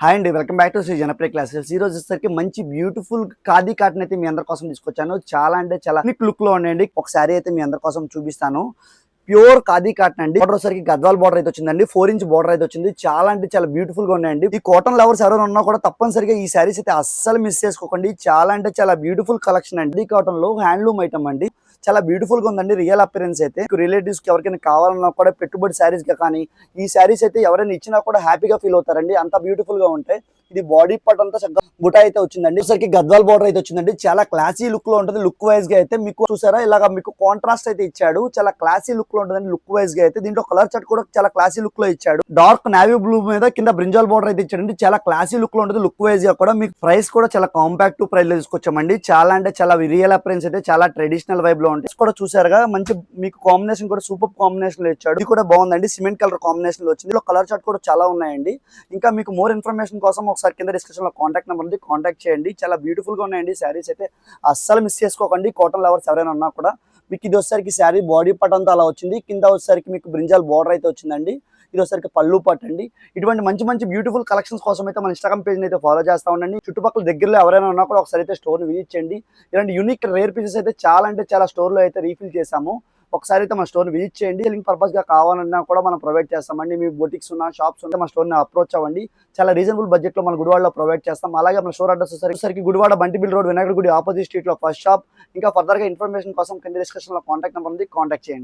Hi అండి, welcome back to Shri Janapriya classes. ఈ రోజు వచ్చేసరికి మంచి బ్యూటిఫుల్ ఖాదీ కాటన్ అయితే మీ అందరి కోసం తీసుకొచ్చాను. చాలా అంటే చాలా యూనిక్ లుక్ లో ఉన్నాయండి. ఒక శారీ అయితే మీ అందరి కోసం చూపిస్తాను. ప్యూర్ ఖాదీ కాటన్ అండి. బోర్డర్ వచ్చేసరికి గద్వాల్ బోర్డర్ అయితే వచ్చిందండి. 4 ఇంచ్ బోర్డర్ అయితే వచ్చింది. చాలా అంటే చాలా బ్యూటిఫుల్ గా ఉన్నాయండి. ఈ కాటన్ లవర్స్ ఎవరైనా ఉన్నా కూడా తప్పనిసరిగా ఈ శారీస్ అయితే అస్సలు మిస్ చేసుకోకండి. చాలా అంటే చాలా బ్యూటిఫుల్ కలెక్షన్ అండి. ఈ కాటన్ లో హ్యాండ్లూమ్ ఐటమ్ అండి. చాలా బ్యూటిఫుల్ గా ఉందండి. రియల్ అపిరెన్స్ అయితే రిలేటివ్స్ కి ఎవరికైనా కావాలన్నా కూడా పెట్టుబడి శారీస్ గా కానీ ఈ శారీస్ అయితే ఎవరైనా ఇచ్చినా కూడా హ్యాపీగా ఫీల్ అవుతారండి. అంత బ్యూటిఫుల్ గా ఉంటాయి. ఇది బాడీ పార్ట్ అంతా చక్కగా బుటా అయితే వచ్చిందండి. ఒకసారికి గద్వాల్ బోర్డర్ అయితే వచ్చిందండి. చాలా క్లాసీ లుక్ లో ఉంటుంది. లుక్ వైజ్ గా అయితే మీకు చూసారా, ఇలాగా మీకు కాంట్రాస్ట్ అయితే ఇచ్చాడు. చాలా క్లాసీ లుక్ లో ఉంటుంది లుక్ వైజ్ గా అయితే. దీంట్లో కలర్ చార్ట్ కూడా చాలా క్లాసీ లుక్ లో ఇచ్చాడు. డార్క్ నావీ బ్లూ మీద కింద బ్రింజాల్ బోర్డర్ అయితే ఇచ్చాడండి. చాలా క్లాసీ లుక్ లో ఉంటుంది. లుక్ వైజ్ గా కూడా మీకు ప్రైస్ కూడా చాలా కాంపాక్ట్ ప్రైస్ లో తీసుకొచ్చామండి. చాలా అంటే చాలా రియల్ అపిరెన్స్ అయితే చాలా ట్రెడిషనల్ వైబ్ లో ఉంటాయి. కూడా చూసారుగా మంచి మీకు కాంబినేషన్ కూడా సూపర్ కాంబినేషన్ లో ఇచ్చాడు. ఇది కూడా బాగుందండి. సిమెంట్ కలర్ కాంబినేషన్ లో వచ్చింది. ఇందులో కలర్ చార్ట్ కూడా చాలా ఉన్నాయండి. ఇంకా మీకు మోర్ ఇన్ఫర్మేషన్ కోసం ఒకసారి కింద డిస్క్రిప్షన్ లో కాంటాక్ట్ నెంబర్ ఉంది, కాంటాక్ట్ చేయండి. చాలా బ్యూటిఫుల్ గా ఉన్నాయండి శారీస్ అయితే. అస్సలు మిస్ చేసుకోకండి. కాటన్ లవర్స్ ఎవరైనా ఉన్నా కూడా మీకు ఇది వచ్చేసరికి శారీ బాడీ పార్ట్ అంతా అలా వచ్చింది. కింద వచ్చేసరికి మీకు బ్రింజాల్ బోర్డర్ అయితే వచ్చిందండి. ఇది వచ్చేసరికి పళ్ళు పార్ట్ అండి. ఇటువంటి మంచి మంచి బ్యూటిఫుల్ కలెక్షన్స్ కోసం అయితే మన ఇన్స్టాగ్రామ్ పేజ్ అయితే ఫాలో చేస్తా ఉండండి. చుట్టుపక్కల దగ్గరలో ఎవరైనా ఉన్నా కూడా ఒకసారి అయితే స్టోర్ ని విజిట్ చేయండి. ఇలాంటి యూనిక్ రేర్ పీసెస్ అయితే చాలా అంటే చాలా స్టోర్ లో అయితే రీఫిల్ చేసాము. ఒకసారి అయితే మన స్టోర్ విజిట్ చేయండి. లింక్ పర్పస్ గా కావాలన్నా కూడా మనం ప్రొవైడ్ చేస్తామండి. మీ బొటిక్స్ ఉన్న షాప్స్ ఉంటే మన స్టోర్ ని అప్రోచ్ అవ్వండి. చాలా రీజనబుల్ బడ్జెట్ లో మన గుడివాడలో ప్రొవైడ్ చేస్తాం. అలాగే మన స్టోర్ అడ్రస్ వచ్చేసరికి గుడివాడ బంటిబిల్ రోడ్ వినాయకుడి గుడి ఆపోజిట్ స్ట్రీట్ లో ఫస్ట్ షాప్. ఇంకా ఫర్దర్ గా ఇన్ఫర్మేషన్ కోసం కింద డిస్క్రిప్షన్ లో కాంటాక్ట్ నెంబర్ ఉంది, కాంటాక్ట్ చేయండి.